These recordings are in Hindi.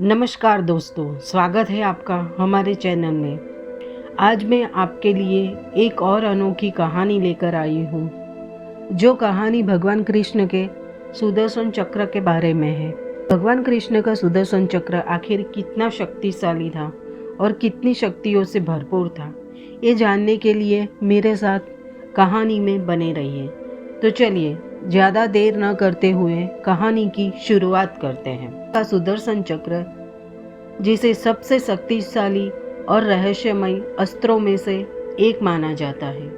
नमस्कार दोस्तों, स्वागत है आपका हमारे चैनल में। आज मैं आपके लिए एक और अनोखी कहानी लेकर आई हूँ, जो कहानी भगवान कृष्ण के सुदर्शन चक्र के बारे में है। भगवान कृष्ण का सुदर्शन चक्र आखिर कितना शक्तिशाली था और कितनी शक्तियों से भरपूर था, ये जानने के लिए मेरे साथ कहानी में बने रहिए। तो चलिए ज़्यादा देर न करते हुए कहानी की शुरुआत करते हैं। का सुदर्शन चक्र, जिसे सबसे शक्तिशाली और रहस्यमय अस्त्रों में से एक माना जाता है,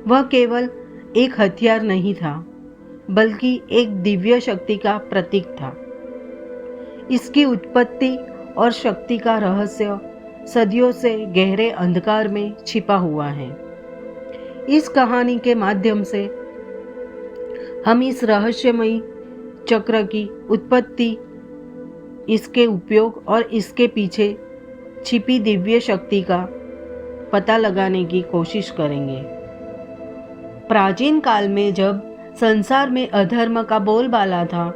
वह केवल एक हथियार नहीं था, बल्कि एक दिव्य शक्ति का प्रतीक था। इसकी उत्पत्ति और शक्ति का रहस्य सदियों से गहरे अंधकार में छिपा हुआ है। इस कहानी के माध्यम से हम इस रहस्यमयी चक्र की उत्पत्ति, इसके उपयोग और इसके पीछे छिपी दिव्य शक्ति का पता लगाने की कोशिश करेंगे। प्राचीन काल में जब संसार में अधर्म का बोलबाला था,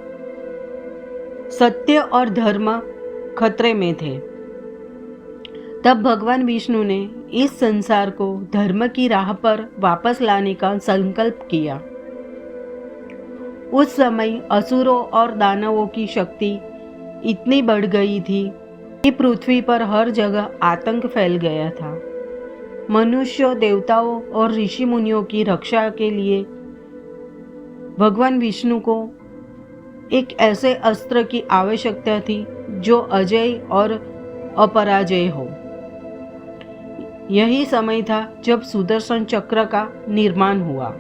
सत्य और धर्म खतरे में थे, तब भगवान विष्णु ने इस संसार को धर्म की राह पर वापस लाने का संकल्प किया। उस समय असुरों और दानवों की शक्ति इतनी बढ़ गई थी कि पृथ्वी पर हर जगह आतंक फैल गया था। मनुष्यों, देवताओं और ऋषि मुनियों की रक्षा के लिए भगवान विष्णु को एक ऐसे अस्त्र की आवश्यकता थी जो अजय और अपराजय हो। यही समय था जब सुदर्शन चक्र का निर्माण हुआ।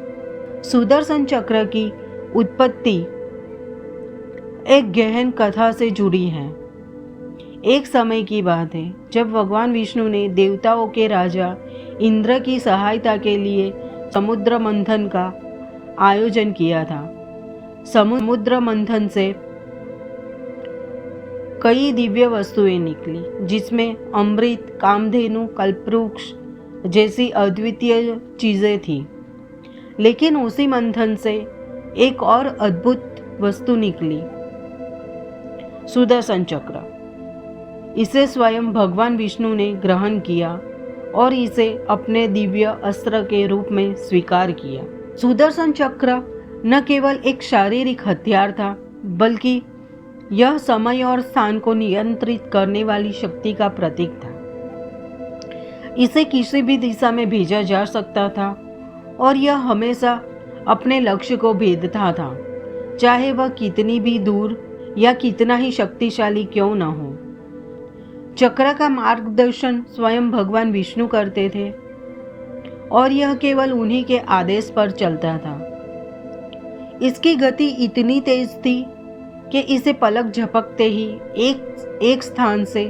सुदर्शन चक्र की उत्पत्ति एक गहन कथा से जुड़ी है। एक समय की बात है जब भगवान विष्णु ने देवताओं के राजा इंद्र की सहायता के लिए समुद्र मंथन का आयोजन किया था। समुद्र मंथन से कई दिव्य वस्तुएं निकली, जिसमें अमृत, कामधेनु, कल्पवृक्ष जैसी अद्वितीय चीजें थी। लेकिन उसी मंथन से एक और अद्भुत वस्तु निकली, सुदर्शन चक्र। इसे स्वयं भगवान विष्णु ने ग्रहण किया और इसे अपने दिव्य अस्त्र के रूप में स्वीकार किया। सुदर्शन चक्र न केवल एक शारीरिक हथियार था, बल्कि यह समय और स्थान को नियंत्रित करने वाली शक्ति का प्रतीक था। इसे किसी भी दिशा में भेजा जा सकता था और यह हमेशा अपने लक्ष्य को भेदता था, चाहे वह कितनी भी दूर या कितना ही शक्तिशाली क्यों न हो। चक्र का मार्गदर्शन स्वयं भगवान विष्णु करते थे और यह केवल उन्हीं के आदेश पर चलता था। इसकी गति इतनी तेज थी कि इसे पलक झपकते ही एक स्थान से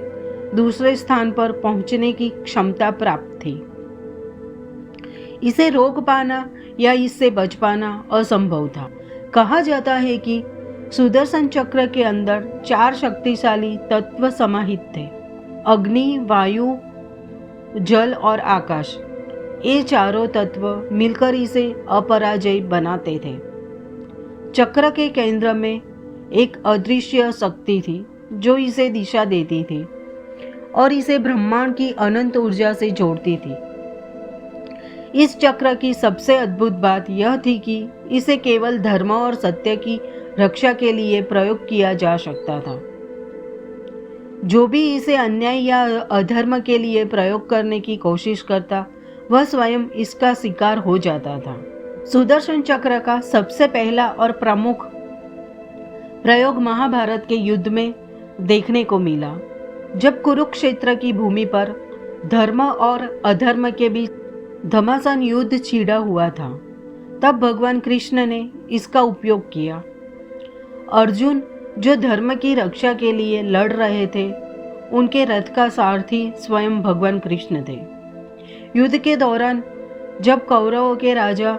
दूसरे स्थान पर पहुंचने की क्षमता प्राप्त थी। इसे रोक पाना या इससे बच पाना असंभव था। कहा जाता है कि सुदर्शन चक्र के अंदर 4 शक्तिशाली तत्व समाहित थे: अग्नि, वायु, जल और आकाश। ये चारों तत्व मिलकर इसे अपराजय बनाते थे। चक्र के केंद्र में एक अदृश्य शक्ति थी जो इसे दिशा देती थी और इसे ब्रह्मांड की अनंत ऊर्जा से जोड़ती थी। इस चक्र की सबसे अद्भुत बात यह थी कि इसे केवल धर्म और सत्य की रक्षा के लिए प्रयोग किया जा सकता था। जो भी इसे अन्याय या अधर्म के लिए प्रयोग करने की कोशिश करता, वह स्वयं इसका शिकार हो जाता था। सुदर्शन चक्र का सबसे पहला और प्रमुख प्रयोग महाभारत के युद्ध में देखने को मिला, जब कुरुक्षेत्र की भूमि पर धर्म और अधर्म के बीच घमासान युद्ध छिड़ा हुआ था। तब भगवान कृष्ण ने इसका उपयोग किया। अर्जुन, जो धर्म की रक्षा के लिए लड़ रहे थे, उनके रथ का सारथी स्वयं भगवान कृष्ण थे। युद्ध के दौरान जब कौरवों के राजा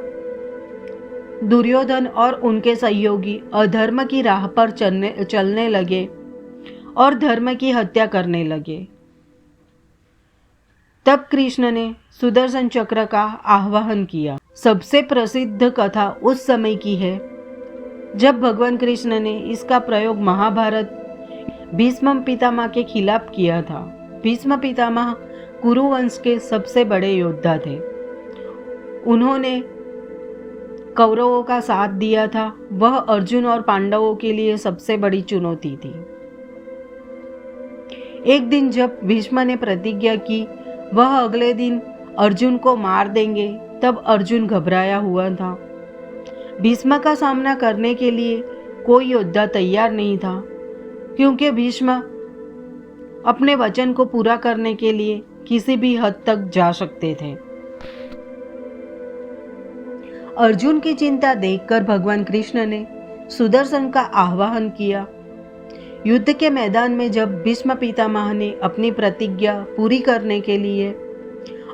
दुर्योधन और उनके सहयोगी अधर्म की राह पर चलने लगे और धर्म की हत्या करने लगे, तब कृष्ण ने सुदर्शन चक्र का आह्वान किया। सबसे प्रसिद्ध कथा उस समय की है जब भगवान कृष्ण ने इसका प्रयोग महाभारत भीष्म पितामह के खिलाफ किया था। भीष्म पितामह कुरु वंश के सबसे बड़े योद्धा थे। उन्होंने कौरवों का साथ दिया था। वह अर्जुन और पांडवों के लिए सबसे बड़ी चुनौती थी। एक दिन जब भीष्म ने प्रतिज्ञा की वह अगले दिन अर्जुन को मार देंगे, तब अर्जुन घबराया हुआ था। भीष्म का सामना करने के लिए कोई योद्धा तैयार नहीं था, क्योंकि भीष्म अपने वचन को पूरा करने के लिए किसी भी हद तक जा सकते थे। अर्जुन की चिंता देखकर भगवान कृष्ण ने सुदर्शन का आह्वान किया। युद्ध के मैदान में जब भीष्म पितामह ने अपनी प्रतिज्ञा पूरी करने के लिए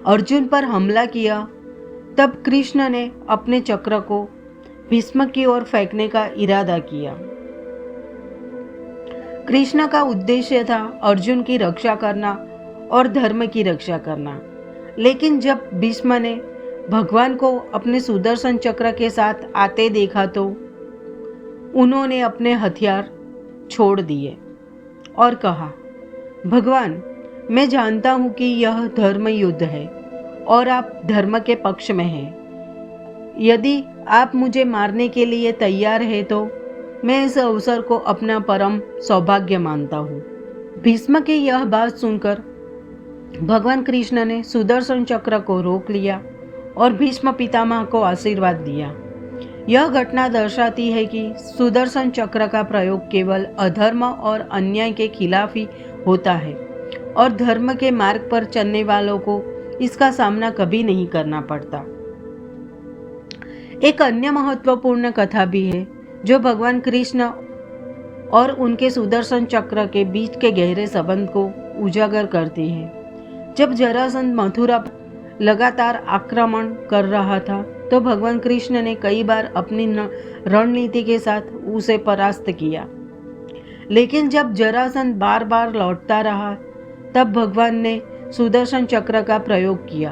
अर्जुन पर हमला किया, तब कृष्ण ने अपने चक्र को भीष्म की ओर फेंकने का इरादा किया। कृष्ण का उद्देश्य था अर्जुन की रक्षा करना और धर्म की रक्षा करना। लेकिन जब भीष्म ने भगवान को अपने सुदर्शन चक्र के साथ आते देखा तो उन्होंने अपने हथियार छोड़ दिए और कहा, भगवान, मैं जानता हूं कि यह धर्म युद्ध है और आप धर्म के पक्ष में हैं। यदि आप मुझे मारने के लिए तैयार हैं तो मैं इस अवसर को अपना परम सौभाग्य मानता हूँ। भीष्म की यह बात सुनकर भगवान कृष्ण ने सुदर्शन चक्र को रोक लिया और भीष्म पितामह को आशीर्वाद दिया। यह घटना दर्शाती है कि सुदर्शन चक्र का प्रयोग केवल अधर्म और अन्याय के खिलाफ ही होता है और धर्म के मार्ग पर चलने वालों को इसका सामना कभी नहीं करना पड़ता। एक अन्य महत्वपूर्ण कथा भी है जो भगवान कृष्ण और उनके सुदर्शन चक्र के बीच के गहरे संबंध को उजागर करती है। जब जरासंध मथुरा पर लगातार आक्रमण कर रहा था तो भगवान कृष्ण ने कई बार अपनी रणनीति के साथ उसे परास्त किया। लेकिन जब जरासंध बार बार लौटता रहा तब भगवान ने सुदर्शन चक्र का प्रयोग किया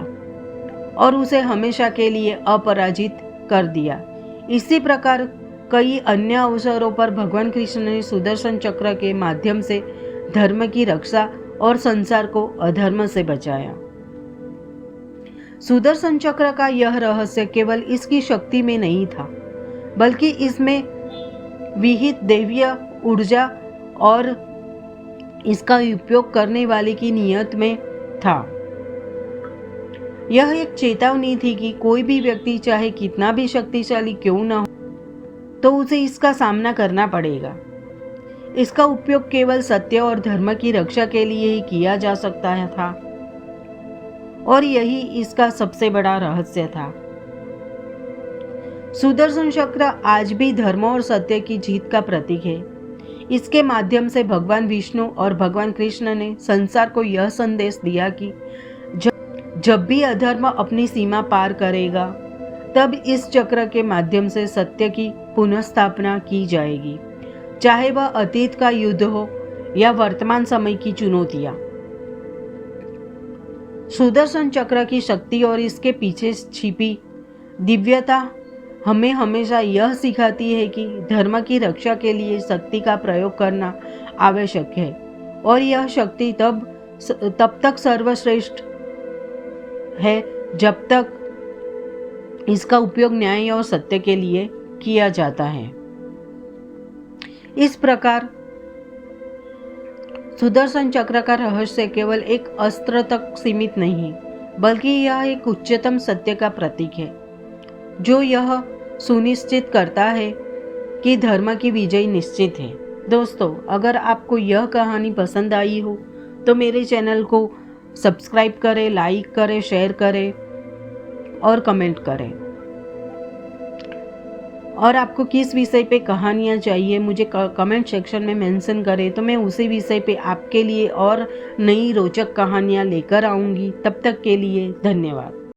और उसे हमेशा के लिए अपराजित कर दिया। इसी प्रकार कई अन्य अवसरों पर भगवान कृष्ण ने सुदर्शन चक्र के माध्यम से धर्म की रक्षा और संसार को अधर्म से बचाया। सुदर्शन चक्र का यह रहस्य केवल इसकी शक्ति में नहीं था, बल्कि इसमें विहित दैवीय ऊर्जा और इसका उपयोग करने वाले की नियत में था। यह एक चेतावनी थी कि कोई भी व्यक्ति चाहे कितना भी शक्तिशाली क्यों न हो, तो उसे इसका सामना करना पड़ेगा। इसका उपयोग केवल सत्य और धर्म की रक्षा के लिए ही किया जा सकता था और यही इसका सबसे बड़ा रहस्य था। सुदर्शन चक्र आज भी धर्म और सत्य की जीत का प्रतीक है। इसके माध्यम से भगवान विष्णु और भगवान कृष्ण ने संसार को यह संदेश दिया कि जब भी अधर्म अपनी सीमा पार करेगा तब इस चक्र के माध्यम से सत्य की पुनर्स्थापना की जाएगी, चाहे वह अतीत का युद्ध हो या वर्तमान समय की चुनौतियां। सुदर्शन चक्र की शक्ति और इसके पीछे छिपी दिव्यता हमें हमेशा यह सिखाती है कि धर्म की रक्षा के लिए शक्ति का प्रयोग करना आवश्यक है और यह शक्ति तब तक सर्वश्रेष्ठ है जब तक इसका उपयोग न्याय और सत्य के लिए किया जाता है। इस प्रकार सुदर्शन चक्र का रहस्य केवल एक अस्त्र तक सीमित नहीं, बल्कि यह एक उच्चतम सत्य का प्रतीक है जो यह सुनिश्चित करता है कि धर्म की विजय निश्चित है। दोस्तों, अगर आपको यह कहानी पसंद आई हो तो मेरे चैनल को सब्सक्राइब करें, लाइक करें, शेयर करें और कमेंट करें। और आपको किस विषय पे कहानियाँ चाहिए मुझे कमेंट सेक्शन में मेंशन करें, तो मैं उसी विषय पे आपके लिए और नई रोचक कहानियाँ लेकर आऊँगी। तब तक के लिए धन्यवाद।